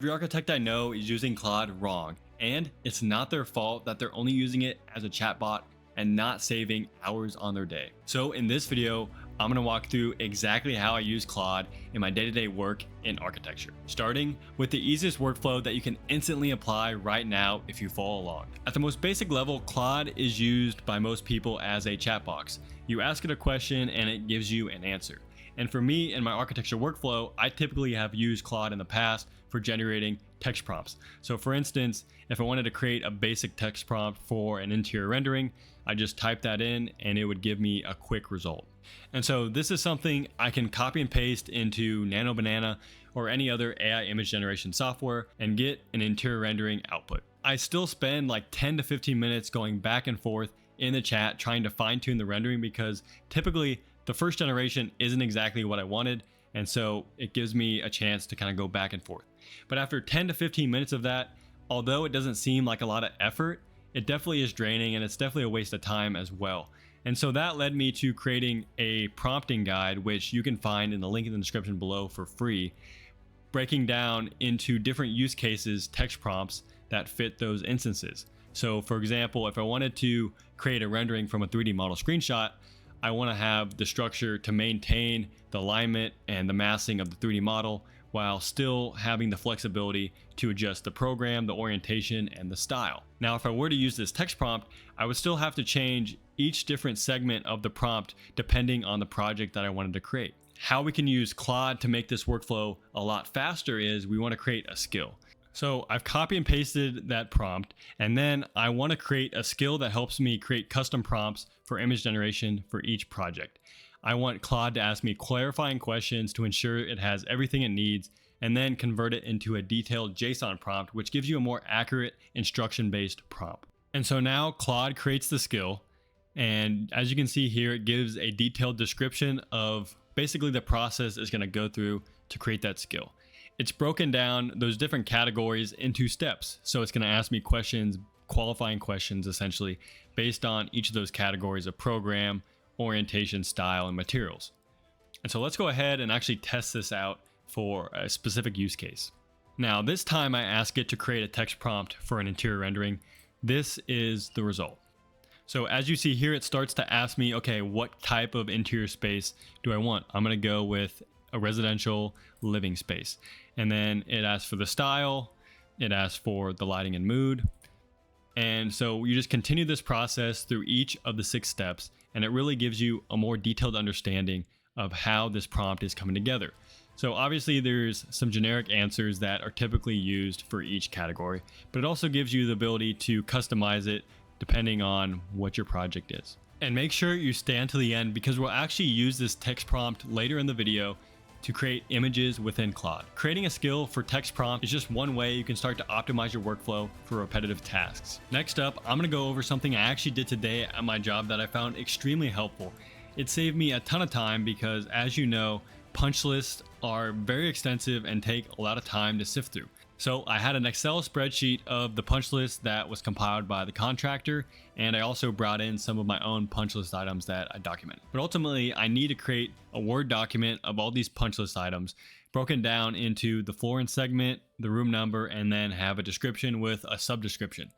Every architect I know is using Claude wrong, and it's not their fault that they're only using it as a chatbot and not saving hours on their day. So in this video, I'm gonna walk through exactly how I use Claude in my day-to-day work in architecture, starting with the easiest workflow that you can instantly apply right now if you follow along. At the most basic level, Claude is used by most people as a chat box. You ask it a question and it gives you an answer. And for me in my architecture workflow, I typically have used Claude in the past for generating text prompts. So for instance, if I wanted to create a basic text prompt for an interior rendering, I just type that in and it would give me a quick result. And so this is something I can copy and paste into Nano Banana or any other AI image generation software and get an interior rendering output. I still spend like 10 to 15 minutes going back and forth in the chat trying to fine tune the rendering because typically the first generation isn't exactly what I wanted. And so it gives me a chance to kind of go back and forth. But after 10 to 15 minutes of that, although it doesn't seem like a lot of effort, it definitely is draining and it's definitely a waste of time as well. And so that led me to creating a prompting guide, which you can find in the link in the description below for free, breaking down into different use cases, text prompts that fit those instances. So for example, if I wanted to create a rendering from a 3D model screenshot, I want to have the structure to maintain the alignment and the massing of the 3D model while still having the flexibility to adjust the program, the orientation, and the style. Now, if I were to use this text prompt, I would still have to change each different segment of the prompt depending on the project that I wanted to create. How we can use Claude to make this workflow a lot faster is we want to create a skill. So I've copy and pasted that prompt, and then I want to create a skill that helps me create custom prompts for image generation for each project. I want Claude to ask me clarifying questions to ensure it has everything it needs, and then convert it into a detailed JSON prompt, which gives you a more accurate instruction-based prompt. And so now Claude creates the skill, and as you can see here, it gives a detailed description of basically the process it's going to go through to create that skill. It's broken down those different categories into steps. So it's going to ask me questions, qualifying questions essentially, based on each of those categories of program, orientation, style, and materials. And so let's go ahead and actually test this out for a specific use case. Now, this time I ask it to create a text prompt for an interior rendering. This is the result. So as you see here, it starts to ask me, okay, what type of interior space do I want? I'm going to go with a residential living space. And then it asks for the style, it asks for the lighting and mood. And so you just continue this process through each of the 6 steps, and it really gives you a more detailed understanding of how this prompt is coming together. So obviously there's some generic answers that are typically used for each category, but it also gives you the ability to customize it depending on what your project is. And make sure you stay until the end because we'll actually use this text prompt later in the video to create images within Claude. Creating a skill for text prompt is just one way you can start to optimize your workflow for repetitive tasks. Next up, I'm gonna go over something I actually did today at my job that I found extremely helpful. It saved me a ton of time because, as you know, punch lists are very extensive and take a lot of time to sift through. So I had an Excel spreadsheet of the punch list that was compiled by the contractor, and I also brought in some of my own punch list items that I documented. But ultimately, I need to create a Word document of all these punch list items, broken down into the floor and segment, the room number, and then have a description with a subdescription.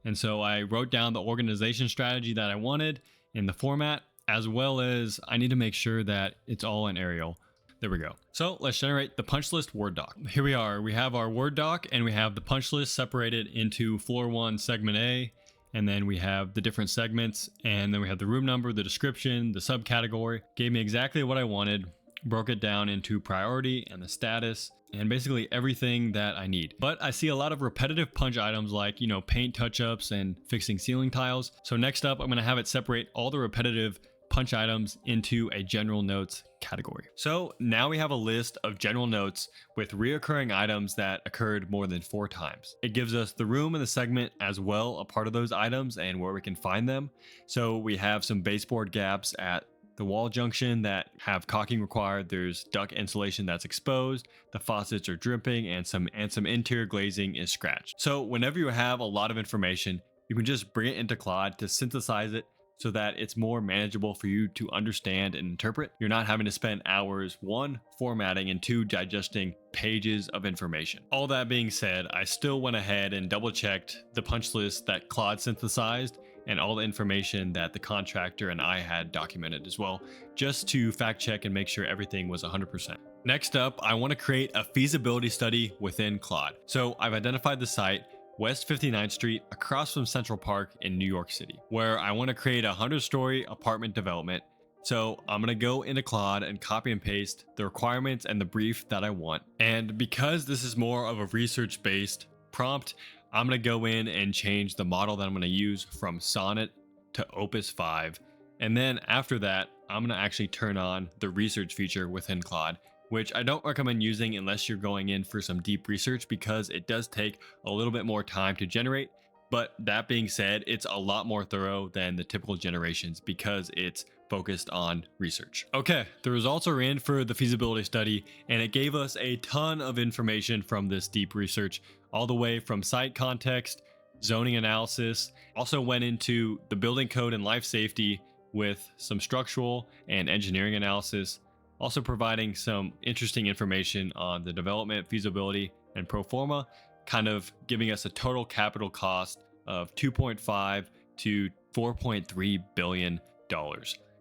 And so I wrote down the organization strategy that I wanted in the format, as well as I need to make sure that it's all in Arial. There we go. So let's generate the punch list Word doc. Here we are. We have our Word doc and we have the punch list separated into floor 1, segment A, and then we have the different segments, and then we have the room number, the description, the subcategory. Gave me exactly what I wanted, broke it down into priority and the status, and basically everything that I need. But I see a lot of repetitive punch items like, paint touch-ups and fixing ceiling tiles. So next up, I'm going to have it separate all the repetitive punch items into a general notes category. So now we have a list of general notes with reoccurring items that occurred more than 4 times. It gives us the room and the segment as well, a part of those items and where we can find them. So we have some baseboard gaps at the wall junction that have caulking required. There's duct insulation that's exposed, the faucets are dripping, and some interior glazing is scratched. So whenever you have a lot of information, you can just bring it into Claude to synthesize it so that it's more manageable for you to understand and interpret. You're not having to spend hours, one, formatting, and two, digesting pages of information. All that being said, I still went ahead and double checked the punch list that Claude synthesized and all the information that the contractor and I had documented as well, just to fact check and make sure everything was 100%. Next up, I want to create a feasibility study within Claude. So I've identified the site, West 59th Street, across from Central Park in New York City, where I want to create a 100-story apartment development. So I'm going to go into Claude and copy and paste the requirements and the brief that I want. And because this is more of a research-based prompt, I'm going to go in and change the model that I'm going to use from Sonnet to Opus 5. And then after that, I'm going to actually turn on the research feature within Claude, which I don't recommend using unless you're going in for some deep research, because it does take a little bit more time to generate. But that being said, it's a lot more thorough than the typical generations because it's focused on research. Okay, the results are in for the feasibility study, and it gave us a ton of information from this deep research, all the way from site context, zoning analysis, also went into the building code and life safety with some structural and engineering analysis, also providing some interesting information on the development, feasibility, and pro forma, kind of giving us a total capital cost of $2.5 to $4.3 billion.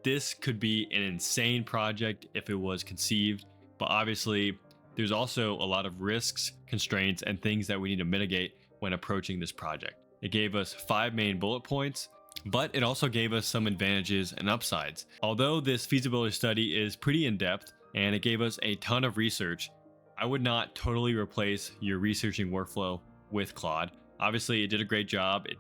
This could be an insane project if it was conceived, but obviously there's also a lot of risks, constraints, and things that we need to mitigate when approaching this project. It gave us 5 main bullet points, but it also gave us some advantages and upsides. Although this feasibility study is pretty in-depth and it gave us a ton of research, I would not totally replace your researching workflow with Claude. Obviously, it did a great job. It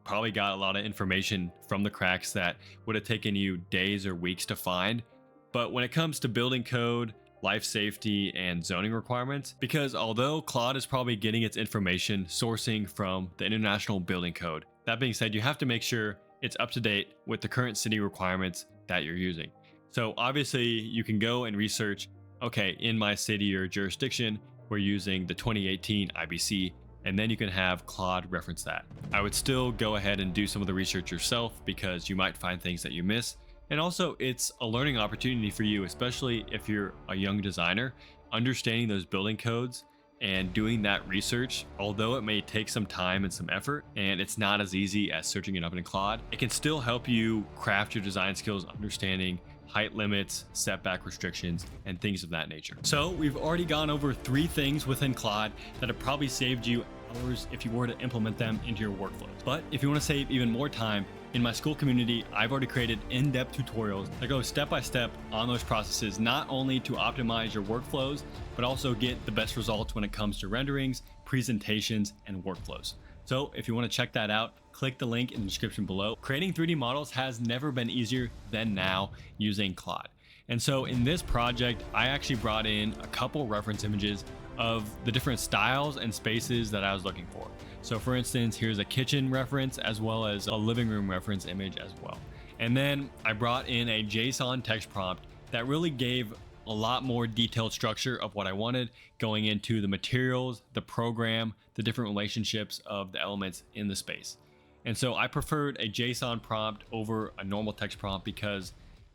probably got a lot of information from the cracks that would have taken you days or weeks to find. But when it comes to building code, life safety, and zoning requirements, because although Claude is probably getting its information sourcing from the International Building Code, that being said, you have to make sure it's up to date with the current city requirements that you're using. So obviously you can go and research, okay, in my city or jurisdiction, we're using the 2018 IBC, and then you can have Claude reference that. I would still go ahead and do some of the research yourself because you might find things that you miss. And also it's a learning opportunity for you, especially if you're a young designer, understanding those building codes and doing that research. Although it may take some time and some effort, and it's not as easy as searching it up in Claude, it can still help you craft your design skills, understanding height limits, setback restrictions, and things of that nature. So we've already gone over 3 things within Claude that have probably saved you hours if you were to implement them into your workflows. But if you want to save even more time, in my school community, I've already created in-depth tutorials that go step by step on those processes, not only to optimize your workflows, but also get the best results when it comes to renderings, presentations, and workflows. So if you want to check that out, click the link in the description below. Creating 3D models has never been easier than now using Claude. And so in this project, I actually brought in a couple reference images of the different styles and spaces that I was looking for. So for instance, here's a kitchen reference as well as a living room reference image as well. And then I brought in a JSON text prompt that really gave a lot more detailed structure of what I wanted, going into the materials, the program, the different relationships of the elements in the space. And so I preferred a JSON prompt over a normal text prompt because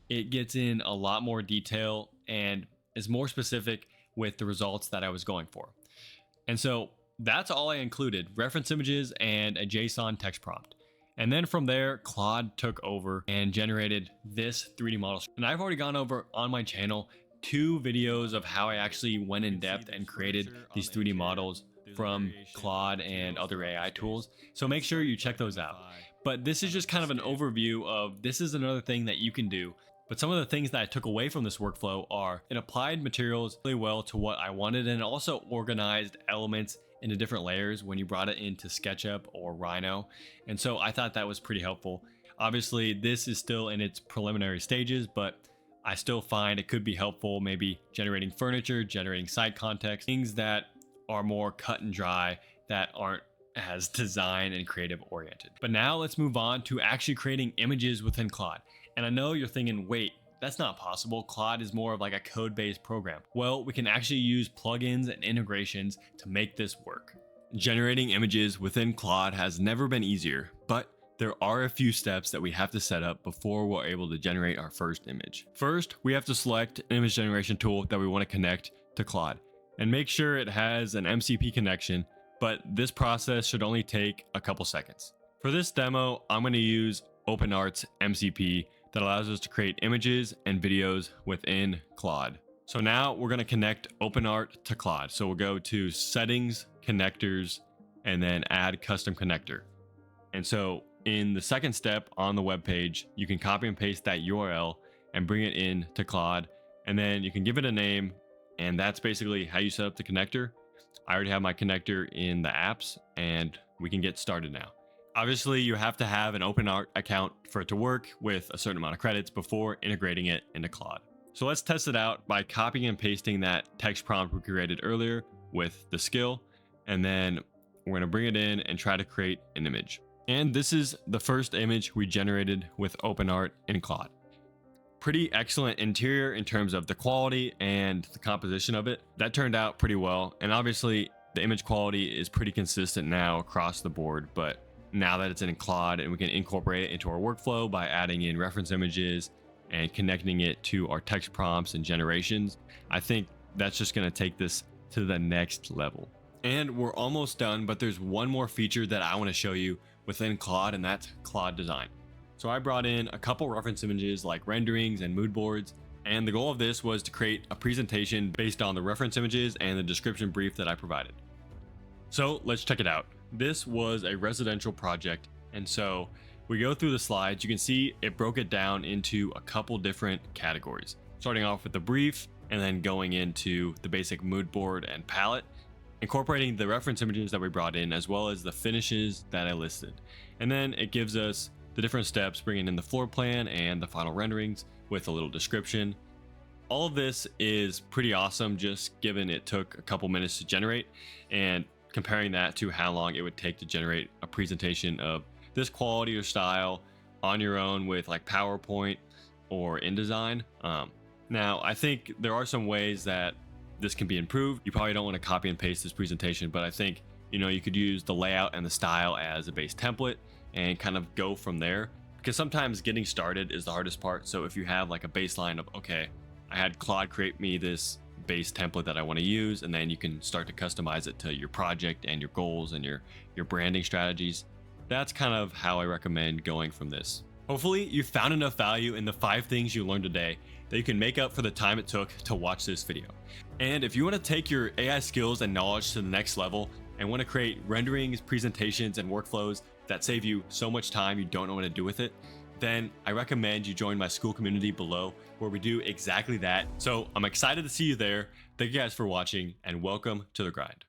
it gets in a lot more detail and is more specific with the results that I was going for. And so that's all I included: reference images and a JSON text prompt. And then from there, Claude took over and generated this 3D model. And I've already gone over on my channel 2 videos of how I actually went in depth and created these 3D models from Claude and other AI tools. So make sure you check those out. But this is just kind of an overview of this is another thing that you can do. But some of the things that I took away from this workflow are it applied materials really well to what I wanted, and also organized elements into different layers when you brought it into SketchUp or Rhino. And so I thought that was pretty helpful. Obviously, this is still in its preliminary stages, but I still find it could be helpful, maybe generating furniture, generating site context, things that are more cut and dry, that aren't as design and creative oriented. But now let's move on to actually creating images within Claude. And I know you're thinking, wait, that's not possible. Claude is more of like a code-based program. Well, we can actually use plugins and integrations to make this work. Generating images within Claude has never been easier, but there are a few steps that we have to set up before we're able to generate our first image. First, we have to select an image generation tool that we want to connect to Claude and make sure it has an MCP connection, but this process should only take a couple seconds. For this demo, I'm going to use OpenArt's MCP that allows us to create images and videos within Claude. So now we're going to connect OpenArt to Claude. So we'll go to Settings, Connectors, and then Add Custom Connector. And so in the second step on the web page, you can copy and paste that URL and bring it in to Claude, and then you can give it a name, and that's basically how you set up the connector. I already have my connector in the apps, and we can get started now. Obviously, you have to have an OpenArt account for it to work with a certain amount of credits before integrating it into Claude. So let's test it out by copying and pasting that text prompt we created earlier with the skill, and then we're going to bring it in and try to create an image. And this is the first image we generated with OpenArt in Claude. Pretty excellent interior in terms of the quality and the composition of it. That turned out pretty well. And obviously the image quality is pretty consistent now across the board, but now that it's in Claude and we can incorporate it into our workflow by adding in reference images and connecting it to our text prompts and generations, I think that's just going to take this to the next level. And we're almost done, but there's one more feature that I want to show you within Claude, and that's Claude Design. So I brought in a couple reference images like renderings and mood boards, and the goal of this was to create a presentation based on the reference images and the description brief that I provided. So let's check it out. This was a residential project, and so we go through the slides. You can see it broke it down into a couple different categories, starting off with the brief and then going into the basic mood board and palette, incorporating the reference images that we brought in as well as the finishes that I listed. And then it gives us the different steps, bringing in the floor plan and the final renderings with a little description. All of this is pretty awesome, just given it took a couple minutes to generate, and comparing that to how long it would take to generate a presentation of this quality or style on your own with like PowerPoint or InDesign. Now, I think there are some ways that this can be improved. You probably don't want to copy and paste this presentation, but I think, you could use the layout and the style as a base template and kind of go from there, because sometimes getting started is the hardest part. So if you have like a baseline of, okay, I had Claude create me this base template that I want to use, and then you can start to customize it to your project and your goals and your branding strategies. That's kind of how I recommend going from this. Hopefully you found enough value in the 5 things you learned today that you can make up for the time it took to watch this video. And if you want to take your AI skills and knowledge to the next level and want to create renderings, presentations, and workflows that save you so much time you don't know what to do with it, then I recommend you join my school community below, where we do exactly that. So I'm excited to see you there. Thank you guys for watching, and welcome to the grind.